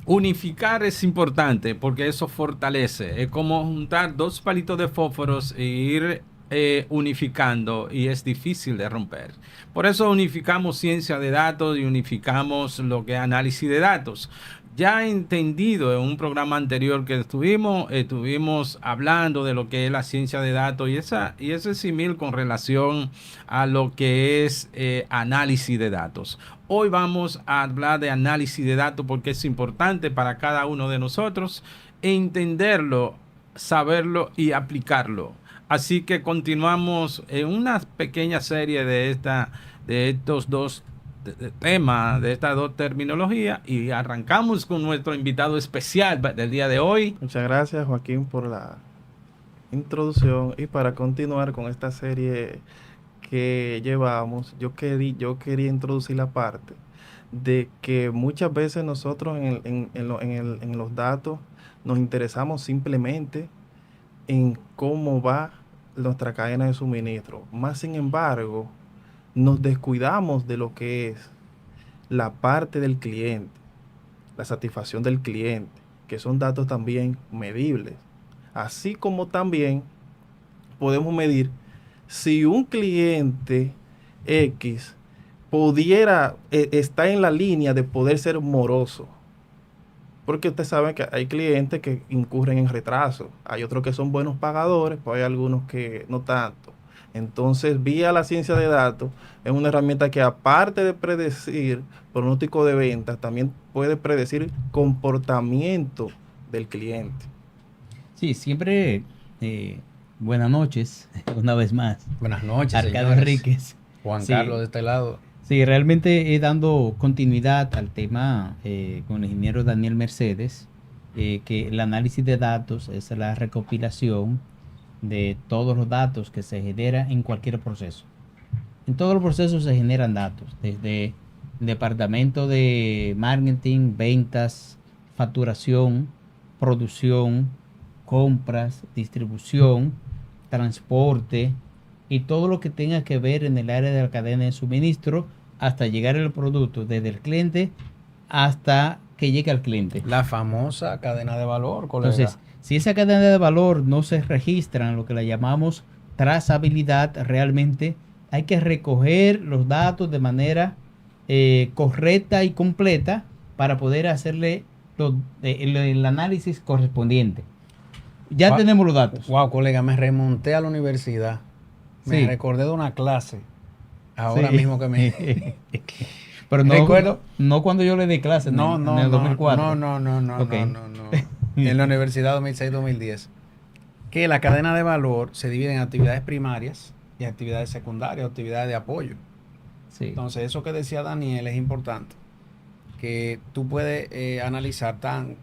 Unificar es importante porque eso fortalece. Es como juntar dos palitos de fósforos e ir unificando y es difícil de romper. Por eso unificamos ciencia de datos y unificamos lo que es análisis de datos. Ya entendido en un programa anterior que estuvimos hablando de lo que es la ciencia de datos y ese símil con relación a lo que es análisis de datos. Hoy vamos a hablar de análisis de datos porque es importante para cada uno de nosotros entenderlo, saberlo y aplicarlo. Así que continuamos en una pequeña serie de estos dos temas, de estas dos terminologías y arrancamos con nuestro invitado especial del día de hoy. Muchas gracias, Joaquín, por la introducción. Y para continuar con esta serie que llevamos, yo quería introducir la parte de que muchas veces nosotros en los datos nos interesamos simplemente en cómo va nuestra cadena de suministro. Más sin embargo, nos descuidamos de lo que es la parte del cliente, la satisfacción del cliente, que son datos también medibles. Así como también podemos medir si un cliente X pudiera, está en la línea de poder ser moroso. Porque usted sabe que hay clientes que incurren en retraso, hay otros que son buenos pagadores, pues hay algunos que no tanto. Entonces, vía la ciencia de datos, es una herramienta que aparte de predecir pronóstico de ventas, también puede predecir comportamiento del cliente. Sí, siempre buenas noches, una vez más. Buenas noches, Arcadio señores. Enríquez. Juan Sí, Carlos de este lado. sí, realmente dando continuidad al tema con el ingeniero Daniel Mercedes, que el análisis de datos es la recopilación de todos los datos que se generan en cualquier proceso. En todos los procesos se generan datos, desde el departamento de marketing, ventas, facturación, producción, compras, distribución, transporte y todo lo que tenga que ver en el área de la cadena de suministro hasta llegar al producto, desde el cliente hasta que llegue al cliente. La famosa cadena de valor, colega. Entonces, si esa cadena de valor no se registra en lo que la llamamos trazabilidad, realmente hay que recoger los datos de manera correcta y completa para poder hacerle el análisis correspondiente. Ya Wow, tenemos los datos. wow, colega, me remonté a la universidad. Me Sí. recordé de una clase. Ahora Sí. mismo que me... Pero no, Recuerdo. no cuando yo le di clase No, en no, el no, 2004. no, Ok. no. En la universidad 2006-2010. Que la cadena de valor se divide en actividades primarias y actividades secundarias, actividades de apoyo. Sí. Entonces, eso que decía Daniel es importante. Que tú puedes analizar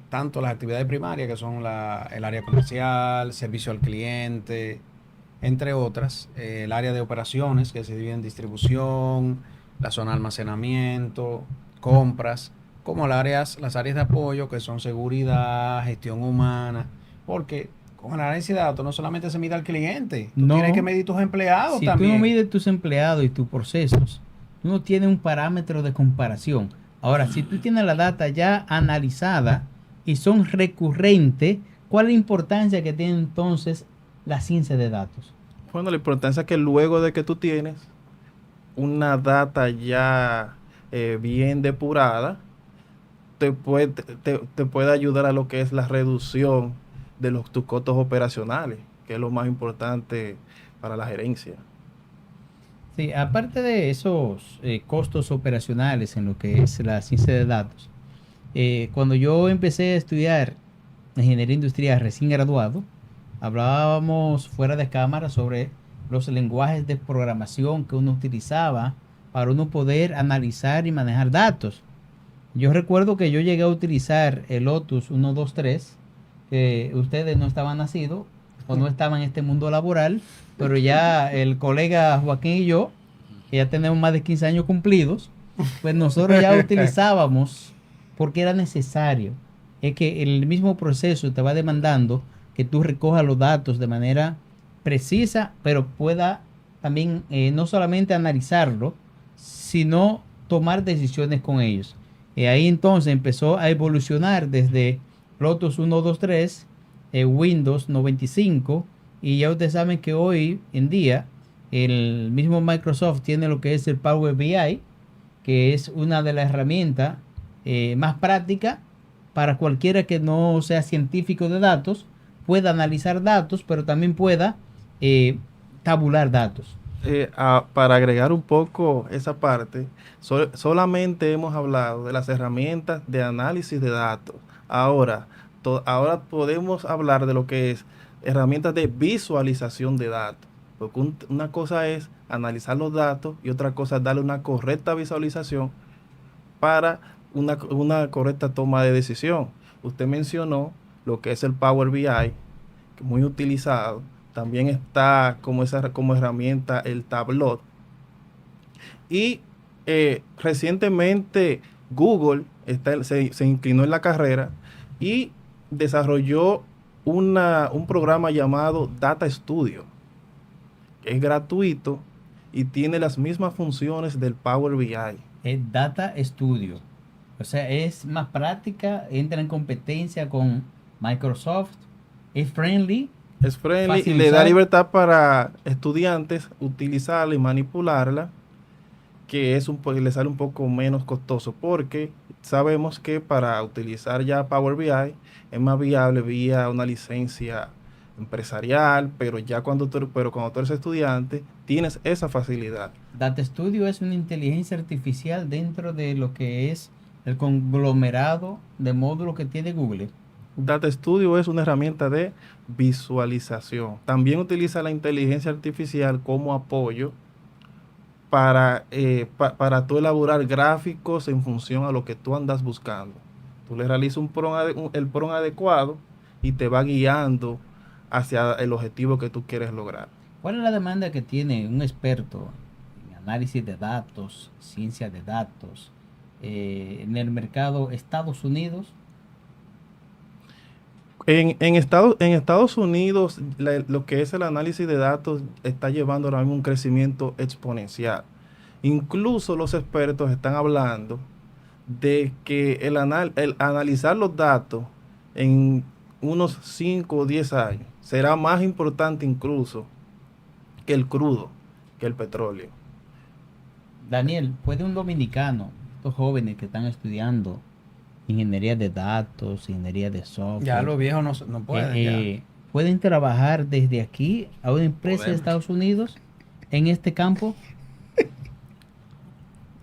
tanto las actividades primarias, que son el área comercial, servicio al cliente, entre otras, el área de operaciones, que se divide en distribución, la zona de almacenamiento, compras, como las áreas de apoyo, que son seguridad, gestión humana, porque con el análisis de datos no solamente se mide al cliente, tú tienes que No, medir tus empleados si tú no también. mides tus empleados y tus procesos, tú no tienes un parámetro de comparación. Ahora, si tú tienes la data ya analizada y son recurrentes, ¿cuál es la importancia que tiene entonces la ciencia de datos? Bueno, la importancia es que luego de que tú tienes una data ya bien depurada, te puede ayudar a lo que es la reducción de tus costos operacionales, que es lo más importante para la gerencia. Sí, aparte de esos costos operacionales en lo que es la ciencia de datos, cuando yo empecé a estudiar ingeniería industrial recién graduado, hablábamos fuera de cámara sobre los lenguajes de programación que uno utilizaba para uno poder analizar y manejar datos. Yo recuerdo que yo llegué a utilizar el Lotus 123, que ustedes no estaban nacidos o no estaban en este mundo laboral, pero ya el colega Joaquín y yo, que ya tenemos más de 15 años cumplidos, pues nosotros ya utilizábamos porque era necesario. Es que el mismo proceso te va demandando que tú recojas los datos de manera precisa, pero pueda también no solamente analizarlo, sino tomar decisiones con ellos. Ahí entonces empezó a evolucionar desde Lotus 123, Windows 95, y ya ustedes saben que hoy en día el mismo Microsoft tiene lo que es el Power BI, que es una de las herramientas más prácticas para cualquiera que no sea científico de datos, pueda analizar datos, pero también pueda tabular datos. Para agregar un poco esa parte, solamente hemos hablado de las herramientas de análisis de datos. Ahora, ahora podemos hablar de lo que es herramientas de visualización de datos. Porque una cosa es analizar los datos y otra cosa es darle una correcta visualización para una correcta toma de decisión. Usted mencionó lo que es el Power BI, que es muy utilizado. También está como herramienta el Tableau. Y recientemente Google se inclinó en la carrera y desarrolló un programa llamado Data Studio, que es gratuito y tiene las mismas funciones del Power BI. Es Data Studio. O sea, es más práctica, entra en competencia con Microsoft, es friendly. Es friendly Fácil y le da usar. libertad para estudiantes utilizarla y manipularla, que le sale un poco menos costoso, porque sabemos que para utilizar ya Power BI es más viable vía una licencia empresarial, pero cuando tú eres estudiante tienes esa facilidad. Data Studio es una inteligencia artificial dentro de lo que es el conglomerado de módulos que tiene Google. Data Studio es una herramienta de visualización. También utiliza la inteligencia artificial como apoyo para tú elaborar gráficos en función a lo que tú andas buscando. Tú le realizas el prompt adecuado y te va guiando hacia el objetivo que tú quieres lograr. ¿Cuál es la demanda que tiene un experto en análisis de datos, ciencia de datos, en el mercado Estados Unidos? En Estados Unidos, lo que es el análisis de datos está llevando ahora mismo un crecimiento exponencial. Incluso los expertos están hablando de que el analizar los datos en unos 5 o 10 años será más importante incluso que el crudo, que el petróleo. Daniel, ¿puede un dominicano, estos jóvenes que están estudiando ingeniería de datos, ingeniería de software, Ya los viejos no pueden. Ya. pueden trabajar desde aquí a una empresa de Estados Unidos en este campo?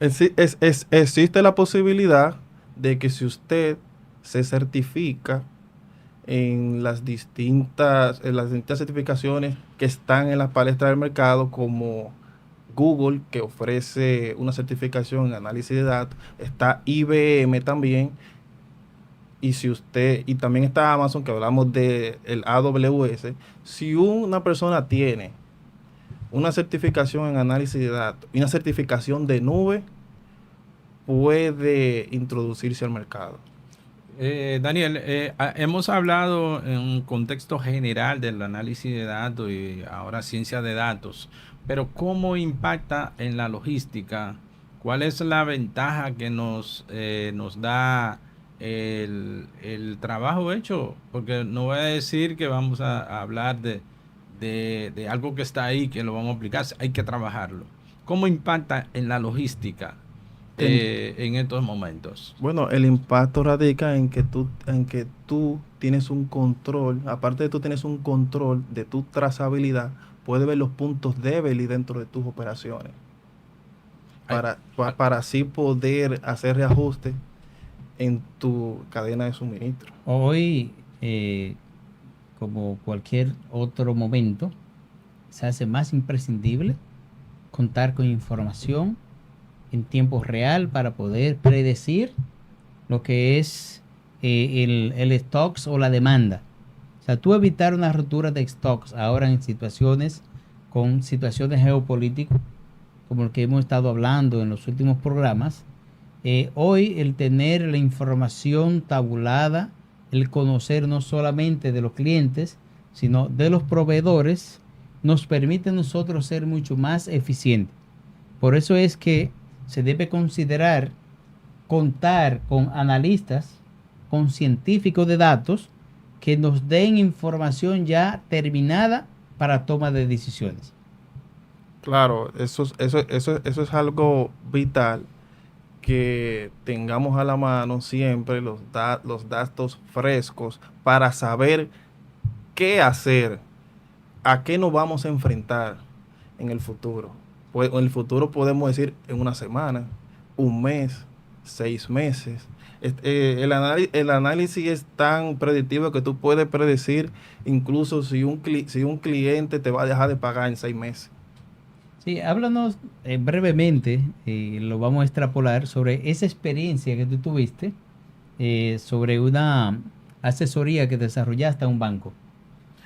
Existe la posibilidad de que si usted se certifica en las distintas certificaciones que están en la palestra del mercado, como Google, que ofrece una certificación en análisis de datos, está IBM también, y también está Amazon, que hablamos de el AWS. Si una persona tiene una certificación en análisis de datos y una certificación de nube, puede introducirse al mercado. Daniel, hemos hablado en un contexto general del análisis de datos y ahora ciencia de datos, pero ¿cómo impacta en la logística? ¿Cuál es la ventaja que nos da el trabajo hecho? Porque no voy a decir que vamos a hablar de algo que está ahí, que lo vamos a aplicar, hay que trabajarlo. ¿Cómo impacta en la logística en estos momentos? Bueno, el impacto radica en que tú tienes un control. Aparte de tú tienes un control de tu trazabilidad, puedes ver los puntos débiles dentro de tus operaciones para así poder hacer reajustes en tu cadena de suministro. Hoy, como cualquier otro momento, se hace más imprescindible contar con información en tiempo real para poder predecir lo que es el stocks o la demanda. O sea, tú evitar una ruptura de stocks ahora en situaciones geopolíticas, como el que hemos estado hablando en los últimos programas. Hoy el tener la información tabulada, el conocer no solamente de los clientes, sino de los proveedores, nos permite a nosotros ser mucho más eficientes. Por eso es que se debe considerar contar con analistas, con científicos de datos que nos den información ya terminada para toma de decisiones. Claro, eso es algo vital, que tengamos a la mano siempre los datos frescos para saber qué hacer, a qué nos vamos a enfrentar en el futuro. Pues en el futuro podemos decir en una semana, un mes, 6 meses. El análisis es tan predictivo que tú puedes predecir incluso si un cliente te va a dejar de pagar en 6 meses. Sí, háblanos brevemente, lo vamos a extrapolar sobre esa experiencia que tú tuviste sobre una asesoría que desarrollaste a un banco,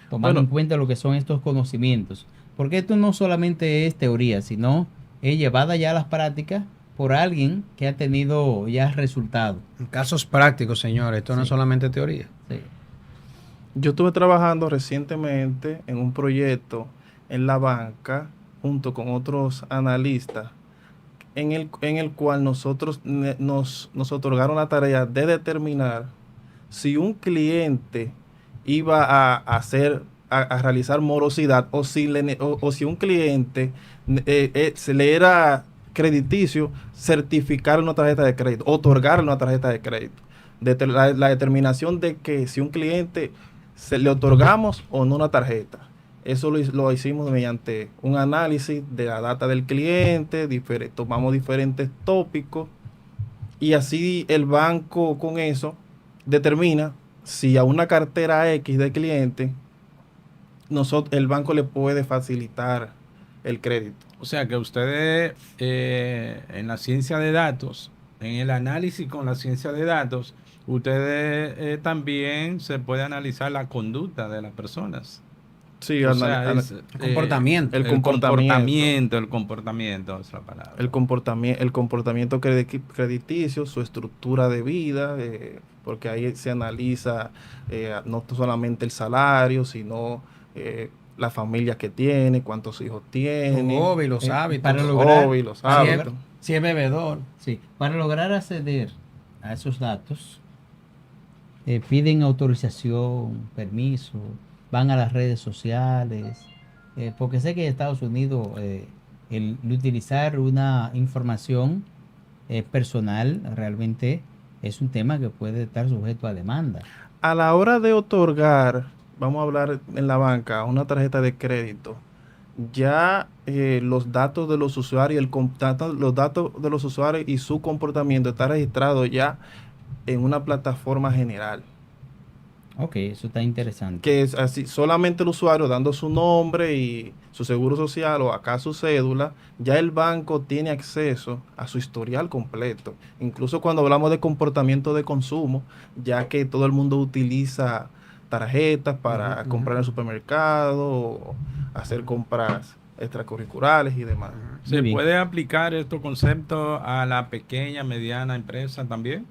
tomando Bueno, en cuenta lo que son estos conocimientos. Porque esto no solamente es teoría, sino es llevada ya a las prácticas por alguien que ha tenido ya resultados. En casos prácticos, señores, esto no es Sí. solamente teoría. Sí. yo estuve trabajando recientemente en un proyecto en la banca junto con otros analistas en el cual nos otorgaron la tarea de determinar si un cliente iba a realizar morosidad o si un cliente se le era crediticio certificar una tarjeta de crédito, otorgarle una tarjeta de crédito. La determinación de que si un cliente se le otorgamos o no una tarjeta. Eso lo hicimos mediante un análisis de la data del cliente, tomamos diferentes tópicos y así el banco con eso determina si a una cartera X de cliente el banco le puede facilitar el crédito. O sea que ustedes en la ciencia de datos, en el análisis con la ciencia de datos, ustedes también se puede analizar la conducta de las personas. Sí, O sea, es, Comportamiento. el comportamiento. el comportamiento es la palabra. el comportamiento crediticio, su estructura de vida, porque ahí se analiza no solamente el salario, sino la familia que tiene, cuántos hijos Los tiene, hobbies, los hábitos. para los lograr- hobbies, los si es, hábitos. si es bebedor. Sí, para lograr acceder a esos datos, piden autorización, permiso, van a las redes sociales, porque sé que en Estados Unidos el utilizar una información personal realmente es un tema que puede estar sujeto a demanda. A la hora de otorgar, vamos a hablar en la banca, una tarjeta de crédito, ya los datos de los usuarios, los datos de los usuarios y su comportamiento está registrado ya en una plataforma general, Ok, eso está interesante. que es así, solamente el usuario dando su nombre y su seguro social o acá su cédula, ya el banco tiene acceso a su historial completo. Incluso cuando hablamos de comportamiento de consumo, ya que todo el mundo utiliza tarjetas para comprar en el supermercado o hacer compras extracurriculares y demás. ¿Se Muy bien. puede aplicar estos conceptos a la pequeña, mediana empresa también?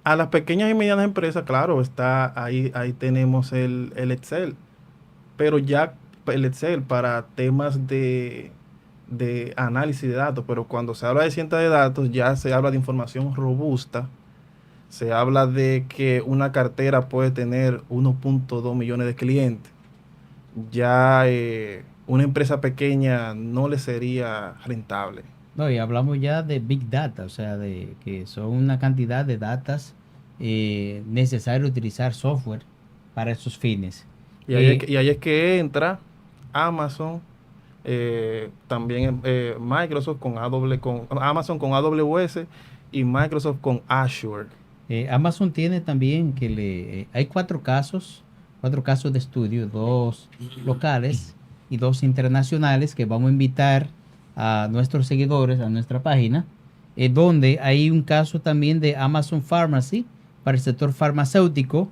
A las pequeñas y medianas empresas, claro, está ahí tenemos el Excel, pero ya el Excel para temas de análisis de datos, pero cuando se habla de ciencia de datos ya se habla de información robusta, se habla de que una cartera puede tener 1.2 millones de clientes. Ya una empresa pequeña no le sería rentable. No, y hablamos ya de Big Data, o sea, de que son una cantidad de datas necesario utilizar software para esos fines. Y ahí es que entra Amazon, también Microsoft con Amazon con AWS y Microsoft con Azure. Amazon tiene también que hay cuatro casos de estudio, 2 locales y 2 internacionales que vamos a invitar a nuestros seguidores a nuestra página, donde hay un caso también de Amazon Pharmacy para el sector farmacéutico.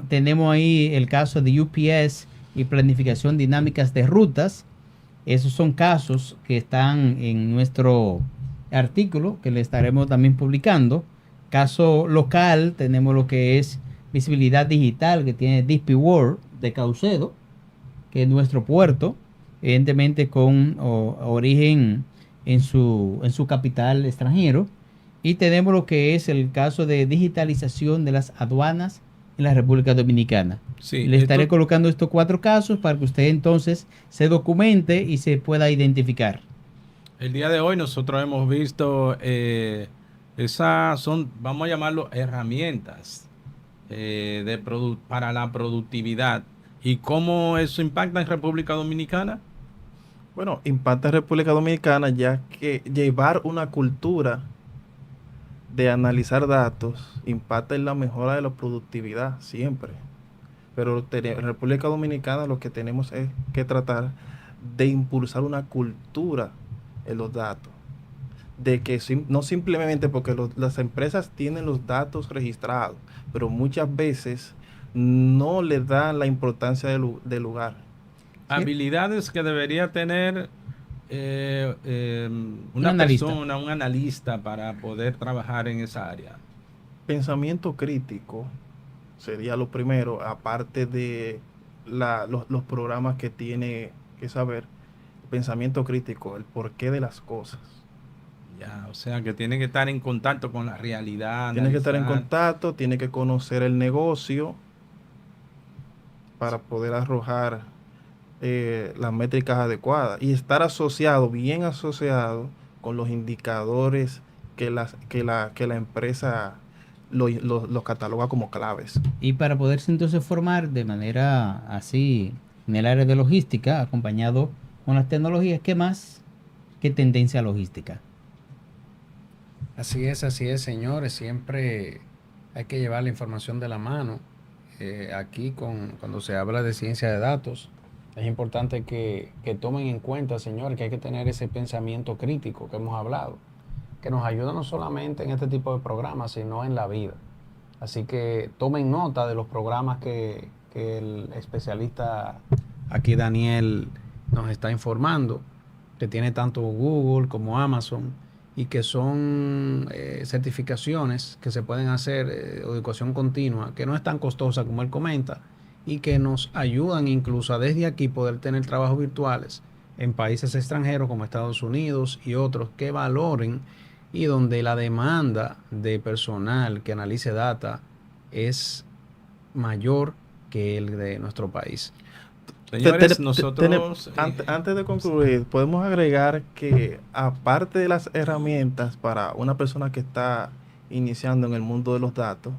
Tenemos ahí el caso de UPS y planificación dinámicas de rutas. Esos son casos que están en nuestro artículo que le estaremos también publicando. Caso local, tenemos lo que es visibilidad digital, que tiene DP World de Caucedo, que es nuestro puerto, evidentemente con origen en su capital extranjero. Y tenemos lo que es el caso de digitalización de las aduanas en la República Dominicana. Sí, Le estaré esto- colocando estos 4 casos para que usted entonces se documente y se pueda identificar. el día de hoy nosotros hemos visto esas son, vamos a llamarlo herramientas para la productividad y cómo eso impacta en República Dominicana. Bueno, impacta en República Dominicana ya que llevar una cultura de analizar datos impacta en la mejora de la productividad siempre. Pero en República Dominicana lo que tenemos es que tratar de impulsar una cultura en los datos. De que no simplemente porque las empresas tienen los datos registrados, pero muchas veces no le dan la importancia del lugar. ¿Sí? Habilidades que debería tener Un una analista. persona, un analista para poder trabajar en esa área. Pensamiento crítico sería lo primero, aparte de los programas que tiene que saber. Pensamiento crítico, el porqué de las cosas. Ya, o sea que tiene que estar en contacto con la realidad, Tiene que estar en analizar. contacto, tiene que conocer el negocio para poder arrojar las métricas adecuadas y estar asociado, bien asociado con los indicadores que la empresa los cataloga como claves. Y para poderse entonces formar de manera así en el área de logística, acompañado con las tecnologías, ¿qué más? ¿Qué tendencia logística? Así es, señores. Siempre hay que llevar la información de la mano. Aquí, cuando se habla de ciencia de datos, es importante que tomen en cuenta, señores, que hay que tener ese pensamiento crítico que hemos hablado, que nos ayuda no solamente en este tipo de programas, sino en la vida. Así que tomen nota de los programas que el especialista aquí, Daniel, nos está informando, que tiene tanto Google como Amazon y que son certificaciones que se pueden hacer, educación continua, que no es tan costosa como él comenta y que nos ayudan incluso a desde aquí poder tener trabajos virtuales en países extranjeros como Estados Unidos y otros que valoren y donde la demanda de personal que analice data es mayor que el de nuestro país. Señores, nosotros Antes de concluir, podemos agregar que aparte de las herramientas para una persona que está iniciando en el mundo de los datos,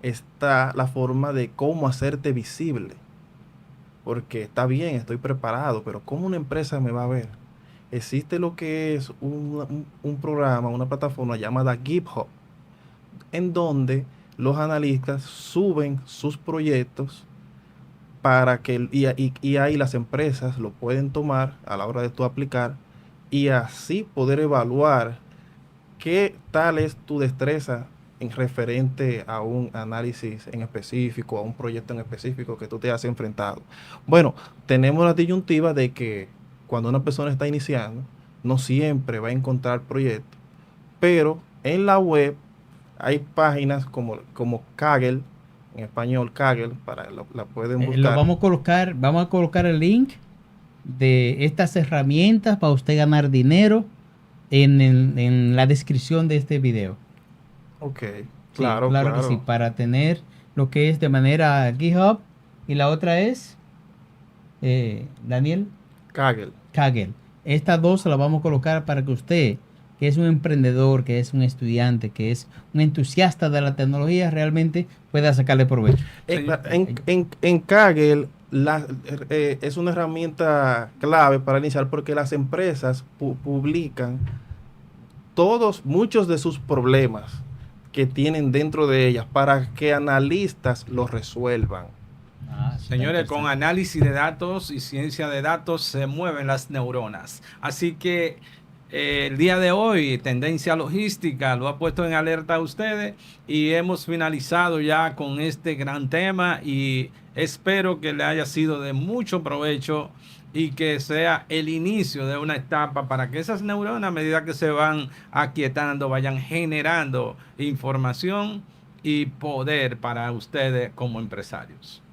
está la forma de cómo hacerte visible. Porque está bien, estoy preparado, pero ¿cómo una empresa me va a ver? Existe lo que es un programa, una plataforma llamada GitHub, en donde los analistas suben sus proyectos para que y ahí las empresas lo pueden tomar a la hora de tú aplicar y así poder evaluar qué tal es tu destreza en referente a un análisis en específico, a un proyecto en específico que tú te has enfrentado. Bueno, tenemos la disyuntiva de que cuando una persona está iniciando, no siempre va a encontrar proyectos, pero en la web hay páginas como Kaggle, en español Kaggle, la pueden Lo buscar. vamos a colocar el link de estas herramientas para usted ganar dinero en la descripción de este video. Ok, Sí, claro, claro que sí, para tener lo que es de manera GitHub. Y la otra es, Daniel, Kaggle. Kaggle. Estas dos se las vamos a colocar para que usted, que es un emprendedor, que es un estudiante, que es un entusiasta de la tecnología, realmente pueda sacarle provecho. En Kaggle es una herramienta clave para iniciar porque las empresas publican muchos de sus problemas que tienen dentro de ellas para que analistas los resuelvan. Señores, con análisis de datos y ciencia de datos se mueven las neuronas. Así que el día de hoy, Tendencia Logística lo ha puesto en alerta a ustedes y hemos finalizado ya con este gran tema y espero que le haya sido de mucho provecho y que sea el inicio de una etapa para que esas neuronas, a medida que se van aquietando, vayan generando información y poder para ustedes como empresarios.